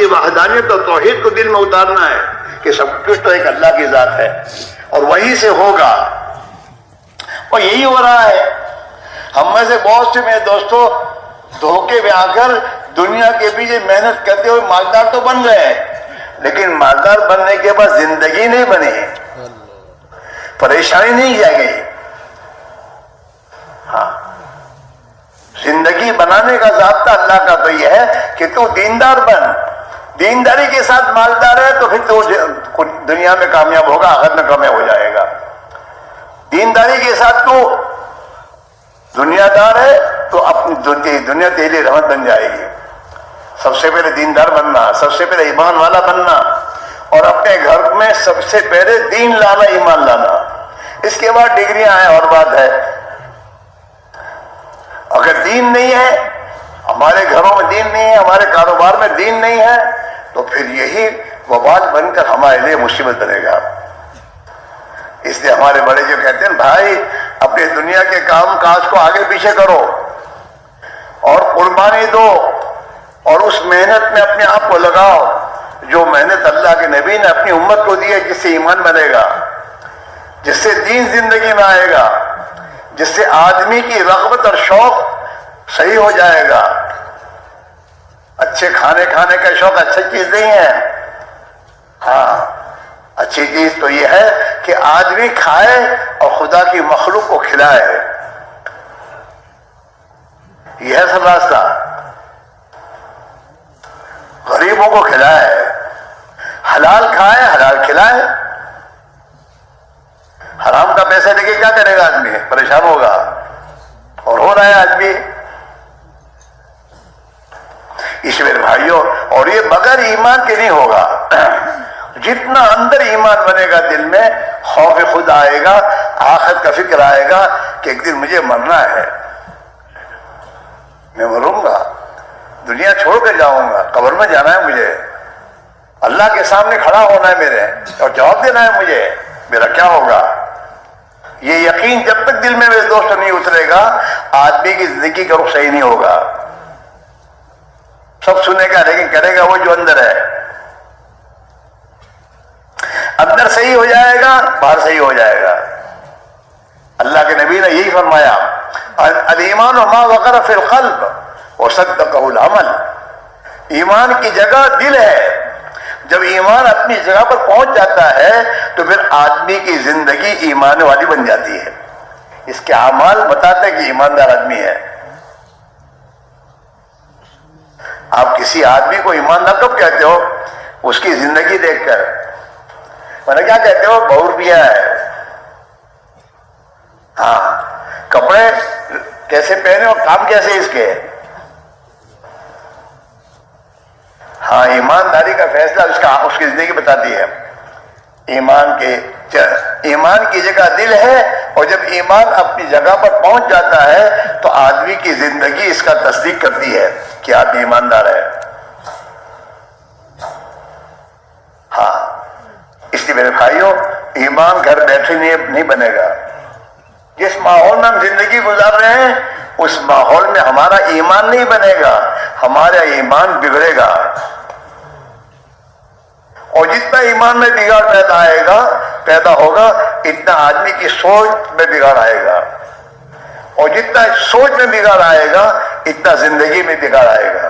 کی وحدانیت اور توحید کو دل میں اتارنا ہے کہ سب کچھ تو ایک اللہ کی ذات ہے اور وہی سے ہوگا. اور یہی ہو رہا ہے. ہم میں سے بہت سے میرے دوستوں دھوکے میں آ کر دنیا کے پیچھے محنت کرتے ہوئے مالدار تو بن گئے لیکن مالدار بننے کے بعد زندگی نہیں بنی, پریشانی نہیں جائے گئی. ہاں, زندگی بنانے کا ضابطہ اللہ کا تو یہ ہے کہ تو دیندار بن. دینداری کے ساتھ مالدار ہے تو پھر تو دنیا میں کامیاب ہوگا, آخرت میں کامیاب ہو جائے گا. دینداری کے ساتھ تو دنیا دار ہے تو اپنی دنیا تیرے لیے رحمت بن جائے گی. سب سے پہلے دیندار بننا, سب سے پہلے ایمان والا بننا, اور اپنے گھر میں سب سے پہلے دین لانا, ایمان لانا. اس کے بعد ڈگریاں ہیں اور بات ہے. اگر دین نہیں ہے, ہمارے گھروں میں دین نہیں ہے, ہمارے کاروبار میں دین نہیں ہے, تو پھر یہی وبال بن کر ہمارے لیے مصیبت بنے گا. اس لیے ہمارے بڑے جو کہتے ہیں بھائی اپنے دنیا کے کام کاج کو آگے پیچھے کرو اور قربانی دو اور اس محنت میں اپنے آپ کو لگاؤ جو محنت اللہ کے نبی نے اپنی امت کو دی ہے, جس سے ایمان بنے گا, جس سے دین زندگی میں آئے گا, جس سے آدمی کی رغبت اور شوق صحیح ہو جائے گا. اچھے کھانے کا شوق اچھی چیز نہیں ہے. ہاں, اچھی چیز تو یہ ہے کہ آدمی کھائے اور خدا کی مخلوق کو کھلائے. یہ ہے سب راستہ. غریبوں کو کھلائے, حلال کھائے, حلال کھلائے. حرام کا پیسہ لے کے کیا کرے گا آدمی, پریشان ہوگا. اور ہو رہا ہے آدمی. اس میرے بھائیوں, اور یہ بغیر ایمان کے نہیں ہوگا. جتنا اندر ایمان بنے گا دل میں, خوف خود آئے گا, آخرت کا فکر آئے گا کہ ایک دن مجھے مرنا ہے, میں مروں گا, دنیا چھوڑ کے جاؤں گا, قبر میں جانا ہے مجھے, اللہ کے سامنے کھڑا ہونا ہے میرے اور جواب دینا ہے مجھے, میرا کیا ہوگا. یہ یقین جب تک دل میں میرے دوست نہیں اترے گا, آدمی کی زندگی کا رخ صحیح نہیں ہوگا. سب سنے گا لیکن کرے گا وہ جو اندر ہے. اندر صحیح ہو جائے گا, باہر صحیح ہو جائے گا. اللہ کے نبی نے یہی فرمایا, الایمان ما وقر فی القلب وصدقہ العمل. ایمان کی جگہ دل ہے. جب ایمان اپنی جگہ پر پہنچ جاتا ہے تو پھر آدمی کی زندگی ایمان والی بن جاتی ہے. اس کے اعمال بتاتے ہیں کہ ایماندار آدمی ہے. آپ کسی آدمی کو ایماندار کب کہتے ہو؟ اس کی زندگی دیکھ کر. میں کیا کہتے ہو؟ 100 روپیہ ہے. ہاں, کپڑے کیسے پہنے اور کام کیسے اس کے. ہاں, ایمانداری کا فیصلہ اس کی زندگی بتاتی ہے. ایمان کی جگہ دل ہے, اور جب ایمان اپنی جگہ پر پہنچ جاتا ہے تو آدمی کی زندگی اس کا تصدیق کرتی ہے کہ آدمی ایماندار ہے. ہاں, اس لیے میرے بھائیوں, ایمان گھر بیٹھے نہیں بنے گا. جس ماحول میں ہم زندگی گزار رہے ہیں اس ماحول میں ہمارا ایمان نہیں بنے گا, ہمارا ایمان بگڑے گا. اور جتنا ایمان میں بگاڑ پیدا ہوگا اتنا آدمی کی سوچ میں بگاڑ آئے گا, اور جتنا سوچ میں بگاڑ آئے گا اتنا زندگی میں بگاڑ آئے گا.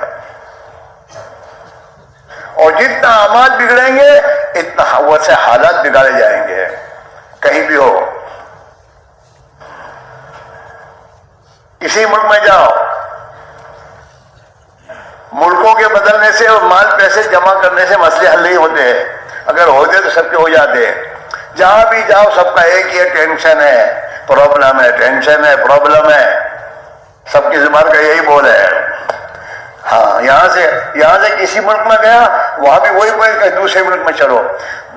اور جتنا اعمال بگڑیں گے اتنا ویسے حالات بگاڑے جائیں گے. کہیں بھی ہو, کسی ملک میں جاؤ, ملکوں کے بدلنے سے اور مال پیسے جمع کرنے سے مسئلے حل نہیں ہوتے ہیں. اگر ہوتے تو سب کے ہو جاتے. جہاں بھی جاؤ سب کا ایک ہی ٹینشن ہے, پرابلم ہے, ٹینشن ہے, پرابلم ہے. سب کی زبان کا یہی بول ہے. ہاں, یہاں سے کسی ملک میں گیا, وہاں بھی وہی کوئی کہ دوسرے ملک میں چلو.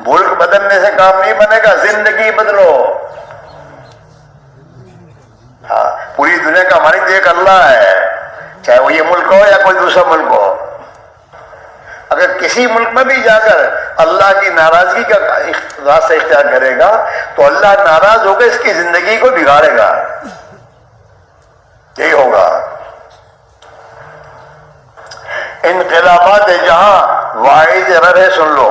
ملک بدلنے سے کام نہیں بنے گا, زندگی بدلو. ہاں, پوری دنیا کا مالک ایک اللہ ہے, چاہے وہ یہ ملک ہو یا کوئی دوسرا ملک ہو. اگر کسی ملک میں بھی جا کر اللہ کی ناراضگی کا راستہ اختیار کرے گا تو اللہ ناراض ہو کر اس کی زندگی کو بگاڑے گا. یہی ہوگا. انقلابات جہاں واحد رب ہے، سن لو۔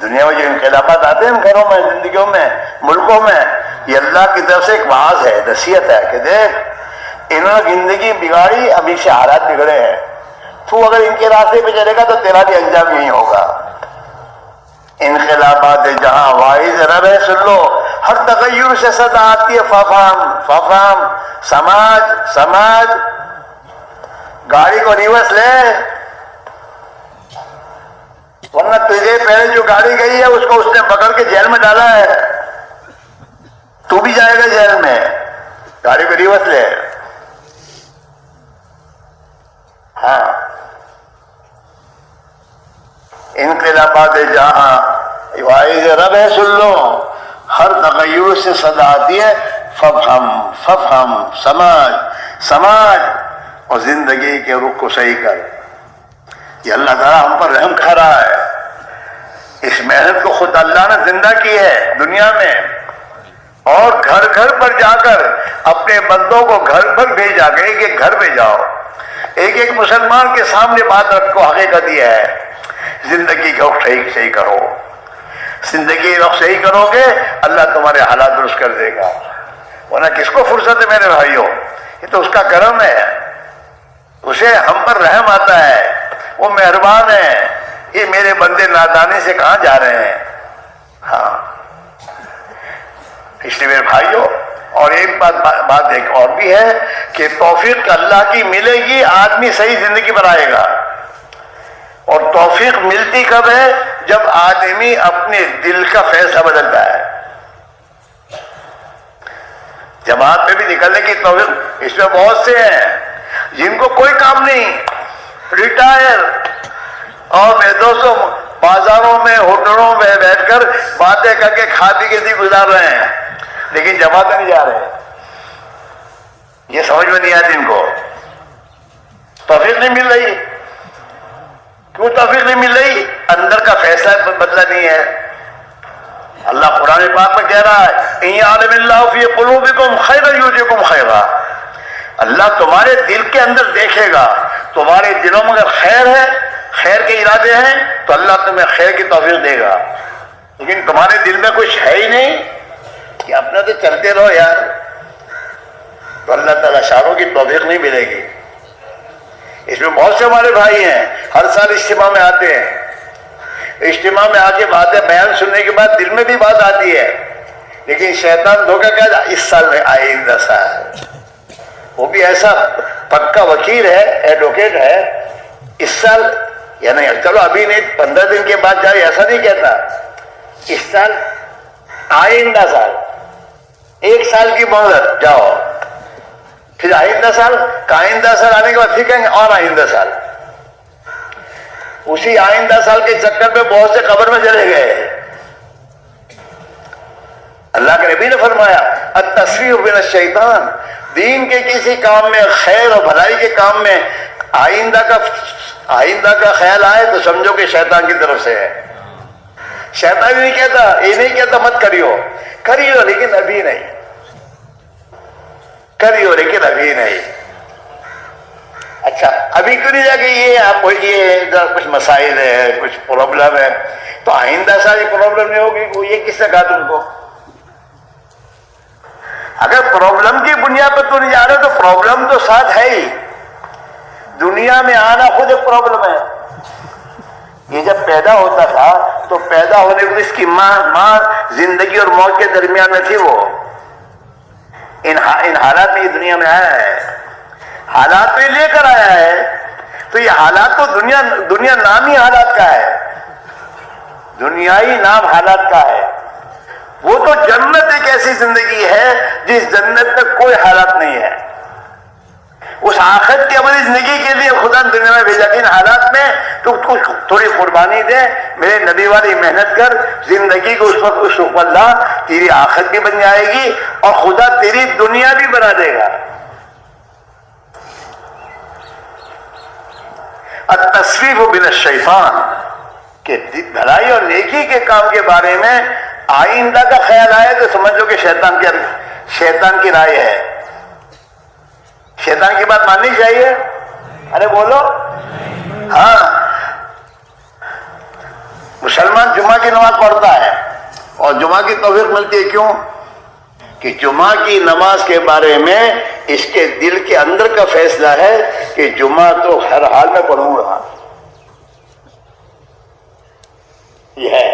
دنیا میں جو انقلابات آتے ہیں گھروں میں، زندگیوں میں، ملکوں میں، یہ اللہ کی طرف سے ایک واعظ ہے، نصیحت ہے کہ دیکھ انہوں نے زندگی بگاڑی، ابھی سے حالات بگڑے ہیں، تو اگر ان کے راستے پہ چلے گا تو تیرا بھی انجام یہی ہوگا۔ انقلابات جہاں واعظ رب ہے، سن لو، ہر تغیر سے صدا آتی ہے ففہم، سماج۔ گاڑی کو ریورس لے، ورنہ تجھے پہلے جو گاڑی گئی ہے اس کو اس نے پکڑ کے جیل میں ڈالا ہے، تو بھی جائے گا جیل میں۔ گاڑی کو ریورس لے۔ ہاں، انقلابات جہاں واعظ رب ہے، سن لو، ہر تغیر سے صدا آتی ہے ففہم، سماج، اور زندگی کے رخ کو صحیح کر۔ یہ اللہ تعالیٰ ہم پر رحم کھا رہا ہے۔ اس محنت کو خود اللہ نے زندہ کی ہے دنیا میں، اور گھر گھر پر جا کر اپنے بندوں کو گھر پر بھیجا کہ ایک ایک گھر پہ جاؤ، ایک ایک مسلمان کے سامنے بات رکھو، حقیقت یہ ہے زندگی کا رخ صحیح کرو۔ زندگی رخ صحیح کرو گے اللہ تمہارے حالات درست کر دے گا، ورنہ کس کو فرصت ہے میرے بھائیوں؟ یہ تو اس کا کرم ہے، اسے ہم پر رحم آتا ہے، وہ مہربان ہے۔ یہ میرے بندے نادانی سے کہاں جا رہے ہیں؟ ہاں، اس لیے میرے بھائیوں، اور ایک بات ایک اور بھی ہے کہ توفیق اللہ کی ملے گی، آدمی صحیح زندگی بنائے گا۔ اور توفیق ملتی کب ہے؟ جب آدمی اپنے دل کا فیصلہ بدلتا ہے۔ جماعت میں بھی نکلنے کی توفیق، اس میں بہت سے ہیں جن کو کوئی کام نہیں، ریٹائر، اور میرے دوستوں بازاروں میں ہوٹلوں میں بیٹھ کر باتیں کر کے کھا پی کے زندگی گزار رہے ہیں، لیکن جماعت میں نہیں جا رہے۔ یہ سمجھ میں نہیں آتی ان کو، توفیق نہیں مل رہی۔ کیوں توفیق نہیں مل رہی؟ اندر کا فیصلہ بدلا نہیں ہے۔ اللہ قرآن پاک میں کہہ رہا ہے ان یعلم اللہ فی قلوبکم خیرا یؤتکم خیرا، اللہ تمہارے دل کے اندر دیکھے گا، تمہارے دلوں میں اگر خیر ہے، خیر کے ارادے ہیں تو اللہ تمہیں خیر کی توفیق دے گا، لیکن تمہارے دل میں کچھ ہے ہی نہیں کہ اپنا تو چلتے رہو یار، تو اللہ تعالیٰ شاروں کی توفیق نہیں ملے گی۔ اس میں بہت سے ہمارے بھائی ہیں ہر سال اجتماع میں آتے ہیں، اجتماع میں آ کے باتیں بیان سننے کے بعد دل میں بھی بات آتی ہے، لیکن شیطان دھوکہ کہتا اس سال میں آئندہ سال، وہ بھی ایسا پکا وکیل ہے، ایڈوکیٹ ہے، اس سال یا نہیں، چلو ابھی نہیں 15 دن کے بعد جائے، ایسا نہیں کہتا، اس سال آئندہ سال، 1 سال کی مہلت جاؤ، پھر آئندہ سال کا آئندہ سال آنے کے بعد پھر کہیں گے اور آئندہ سال۔ اسی آئندہ سال کے چکر میں بہت سے قبر میں چلے گئے۔ اللہ کے نبی نے فرمایا التسویف من الشیطان، دین کے کسی کام میں، خیر اور بھلائی کے کام میں آئندہ کا خیال آئے تو سمجھو کہ شیطان کی طرف سے ہے۔ شیطان نہیں کہتا، یہ نہیں کہتا مت کریو لیکن ابھی نہیں، کریو لیکن ابھی نہیں۔ اچھا ابھی کیوں نہیں جا کہ یہ آپ کو یہ کچھ مسائل ہے، کچھ پرابلم ہے، تو آئندہ سال یہ پرابلم نہیں ہوگی، یہ کس نے کہا تم کو؟ اگر پرابلم کی بنیاد پر تو نہیں جا رہے تو پرابلم تو ساتھ ہے ہی، دنیا میں آنا خود ایک پرابلم ہے۔ یہ جب پیدا ہوتا تھا تو پیدا ہونے کو اس کی ماں زندگی اور موت کے درمیان میں تھی، وہ ان حالات میں یہ دنیا میں آیا ہے، حالات میں لے کر آیا ہے، تو یہ حالات تو دنیا نامی حالات کا ہے، دنیائی نام حالات کا ہے۔ وہ تو جنت ایک ایسی زندگی ہے جس جنت میں کوئی حالات نہیں ہے، اس آخرت کی عملی زندگی کے لیے خدا نے دنیا میں بھیجا کہ ان حالات میں تو کچھ تھوڑی قربانی دے، میرے نبی والی محنت کر، زندگی کو اس وقت اللہ تیری آخرت بھی بن جائے گی اور خدا تیری دنیا بھی بنا دے گا۔ التسویف من الشیطان، کہ بھلائی اور نیکی کے کام کے بارے میں آئندہ کا خیال آئے تو سمجھو کہ شیطان کی رائے ہے، شیطان کی بات ماننی چاہیے۔ ارے بولو، ہاں کی نماز پڑھتا ہے اور جمعہ کی توفیق ملتی ہے. کیوں؟ کہ جمعہ کی نماز کے بارے میں اس کے دل کے اندر کا فیصلہ ہے کہ جمعہ تو ہر حال میں پڑھوں گا. یہ ہے.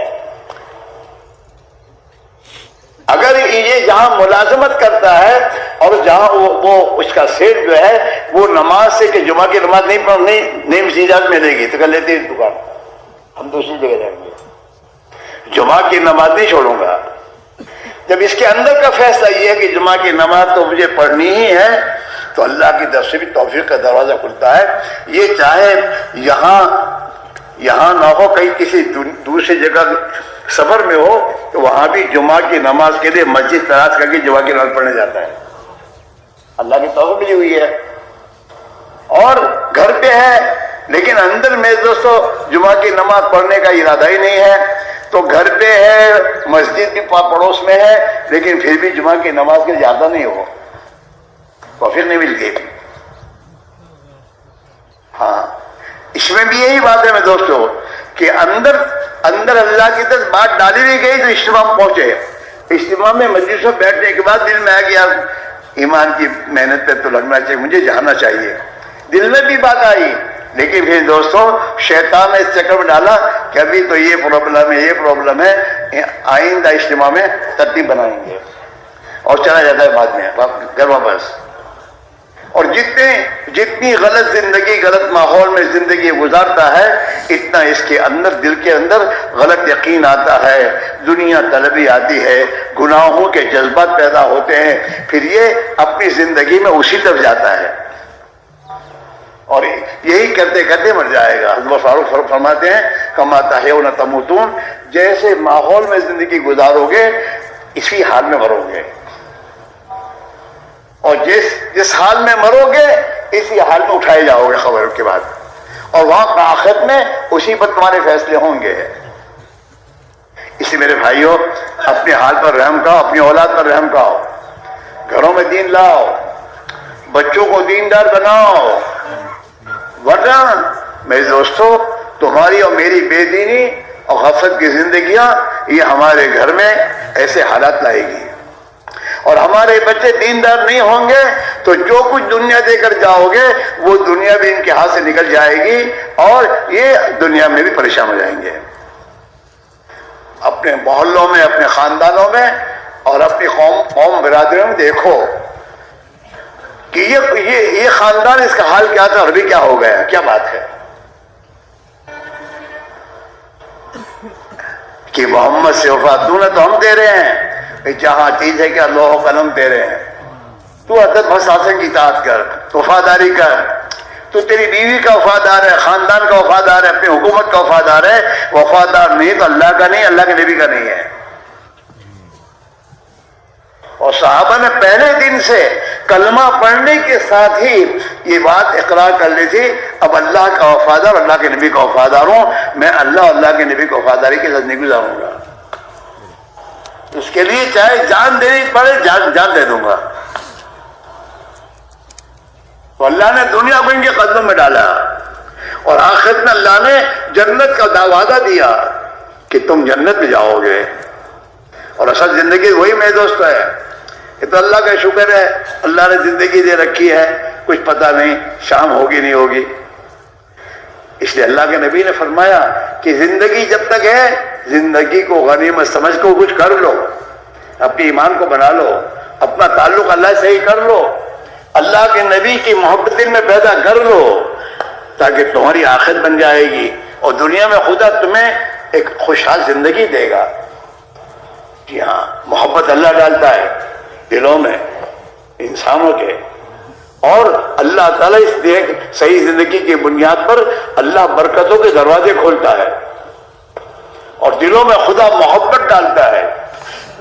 اگر یہ جہاں ملازمت کرتا ہے اور جہاں وہ اس کا سیٹ جو ہے وہ نماز سے کہ جمعہ کی نماز نہیں پڑھنی نہیں مسیحات ملے گی تو کر لیتے ہیں دکان, ہم دوسری جگہ جائیں گے, جمعہ کی نماز نہیں چھوڑوں گا. جب اس کے اندر کا فیصلہ یہ ہے کہ جمعہ کی نماز تو مجھے پڑھنی ہی ہے تو اللہ کی طرف سے بھی توفیق کا دروازہ کھلتا ہے. یہ چاہے یہاں نہ ہو, کہیں کسی دوسری جگہ سفر میں ہو تو وہاں بھی جمعہ کی نماز کے لیے مسجد تلاش کر کے جمعہ کی نماز پڑھنے جاتا ہے. اللہ کی توفیق ملی ہوئی ہے. اور گھر پہ ہے لیکن اندر میں دوستو جمعہ کی نماز پڑھنے کا ارادہ ہی نہیں ہے, تو گھر پہ ہے, مسجد بھی پڑوس میں ہے, لیکن پھر بھی جمعہ کی نماز کے زیادہ نہیں ہو تو پھر نہیں ملتی. ہاں, اس میں بھی یہی بات ہے میں دوستو کہ اندر اللہ کی طرف بات ڈالی بھی گئی تو اجتماع پہنچے. اجتماع میں مجلس میں بیٹھنے کے بعد دل میں آیا کہ یار ایمان کی محنت پہ تو لگنا چاہیے, مجھے جانا چاہیے. دل میں بھی بات آئی, لیکن پھر دوستوں شیطان نے اس چکر میں ڈالا کہ ابھی تو یہ پرابلم ہے, آئندہ اجتماع میں ترتیب بنائیں گے, اور چلا جاتا ہے بعد میں گھر واپس. اور جتنی غلط زندگی غلط ماحول میں زندگی گزارتا ہے اتنا اس کے اندر دل کے اندر غلط یقین آتا ہے, دنیا طلبی آتی ہے, گناہوں کے جذبات پیدا ہوتے ہیں, پھر یہ اپنی زندگی میں اسی طرف جاتا ہے اور یہی کرتے کرتے مر جائے گا. حضرت فاروق فرماتے ہیں کما تحیون تموتون, جیسے ماحول میں زندگی گزارو گے اسی حال میں مرو گے, اور جس حال میں مرو گے اسی حال میں اٹھائے جاؤ گے خبر کے بعد, اور وہاں آخرت میں اسی پر تمہارے فیصلے ہوں گے. اسی میرے بھائیوں اپنے حال پر رحم کھاؤ, اپنی اولاد پر رحم کھاؤ, گھروں میں دین لاؤ, بچوں کو دیندار بناؤ, ورنہ میرے دوستو تمہاری اور میری بے دینی اور غفلت کی زندگیاں یہ ہمارے گھر میں ایسے حالات لائے گی, اور ہمارے بچے دیندار نہیں ہوں گے تو جو کچھ دنیا دے کر جاؤ گے وہ دنیا بھی ان کے ہاتھ سے نکل جائے گی اور یہ دنیا میں بھی پریشان ہو جائیں گے. اپنے محلوں میں, اپنے خاندانوں میں اور اپنی قوم برادریوں میں دیکھو کہ یہ خاندان اس کا حال کیا تھا اور ابھی کیا ہو گیا, کیا بات ہے کہ محمد سے وفات تو ہم دے رہے ہیں, جہاں چیز ہے کہ لوح و قلم دے رہے ہیں, تو عدد بساسن کی اطاعت کر, وفاداری کر, تو تیری بیوی کا وفادار ہے, خاندان کا وفادار ہے, اپنی حکومت کا وفادار ہے, وفادار نہیں تو اللہ کا نہیں, اللہ کے نبی کا نہیں ہے. اور صحابہ نے پہلے دن سے کلمہ پڑھنے کے ساتھ ہی یہ بات اقرار کر لی تھی, اب اللہ کا وفادار, اللہ کے نبی کا وفادار ہوں, میں اللہ کے نبی کو وفاداری کے ساتھ نہیں گزاروں گا. اس کے لیے چاہے جان دینی پڑے جان دے دوں گا. تو اللہ نے دنیا کو ان کے قدموں میں ڈالا اور آخرت میں اللہ نے جنت کا وعدہ دیا کہ تم جنت میں جاؤ گے, اور اصل زندگی وہی میرے دوست ہے. یہ تو اللہ کا شکر ہے, اللہ نے زندگی دے رکھی ہے, کچھ پتہ نہیں شام ہوگی نہیں ہوگی. اس لیے اللہ کے نبی نے فرمایا کہ زندگی جب تک ہے زندگی کو غنیمت سمجھ کو کچھ کر لو, اپنے ایمان کو بنا لو, اپنا تعلق اللہ سے ہی کر لو, اللہ کے نبی کی محبت دل میں پیدا کر لو تاکہ تمہاری آخرت بن جائے گی اور دنیا میں خدا تمہیں ایک خوشحال زندگی دے گا. جی ہاں, محبت اللہ ڈالتا ہے دلوں میں انسانوں کے, اور اللہ تعالیٰ اس صحیح زندگی کی بنیاد پر اللہ برکتوں کے دروازے کھولتا ہے اور دلوں میں خدا محبت ڈالتا ہے,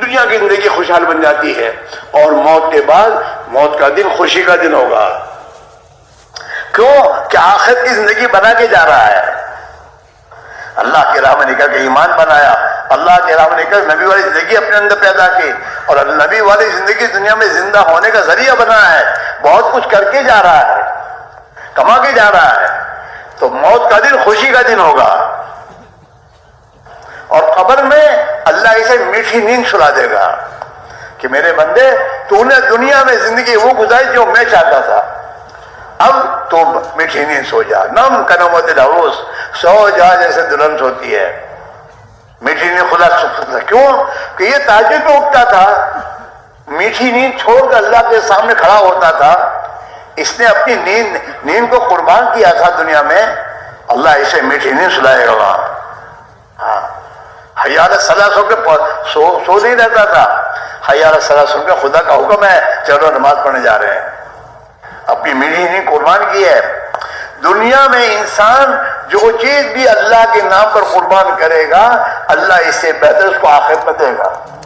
دنیا کی زندگی خوشحال بن جاتی ہے, اور موت کے بعد موت کا دن خوشی کا دن ہوگا. کیوں کہ آخرت کی زندگی بنا کے جا رہا ہے. اللہ کے راہ میں نکل کے ایمان بنایا, اللہ کے راہ میں نکل نبی والی زندگی اپنے اندر پیدا کی, اور نبی والی زندگی دنیا میں زندہ ہونے کا ذریعہ بنا ہے. بہت کچھ کر کے جا رہا ہے, کما کے جا رہا ہے, تو موت کا دن خوشی کا دن ہوگا. اور قبر میں اللہ اسے میٹھی نیند سلا دے گا کہ میرے بندے تو نے دنیا میں زندگی وہ گزاری جو میں چاہتا تھا، اب تو میٹھی نیند سو جا، نم کنومت العروس، سو جا جیسے دلہن سوتی ہے، میٹھی نیند خدا سکتا. کیوں کہ یہ تہجد میں اٹھتا تھا، میٹھی نیند چھوڑ کر اللہ کے سامنے کھڑا ہوتا تھا. اس نے اپنی نیند کو قربان کیا تھا دنیا میں، اللہ اسے میٹھی نیند سلائے گا وہاں. ہاں، حی علی الصلاۃ سن کے سو نہیں رہتا تھا، حی علی الصلاۃ سن کے خدا کا حکم ہے چلو نماز پڑھنے جا رہے ہیں. اپنی میٹھی نیند قربان کی ہے. دنیا میں انسان جو چیز بھی اللہ کے نام پر قربان کرے گا، اللہ اس سے بہتر اس کو آخرت میں دے گا.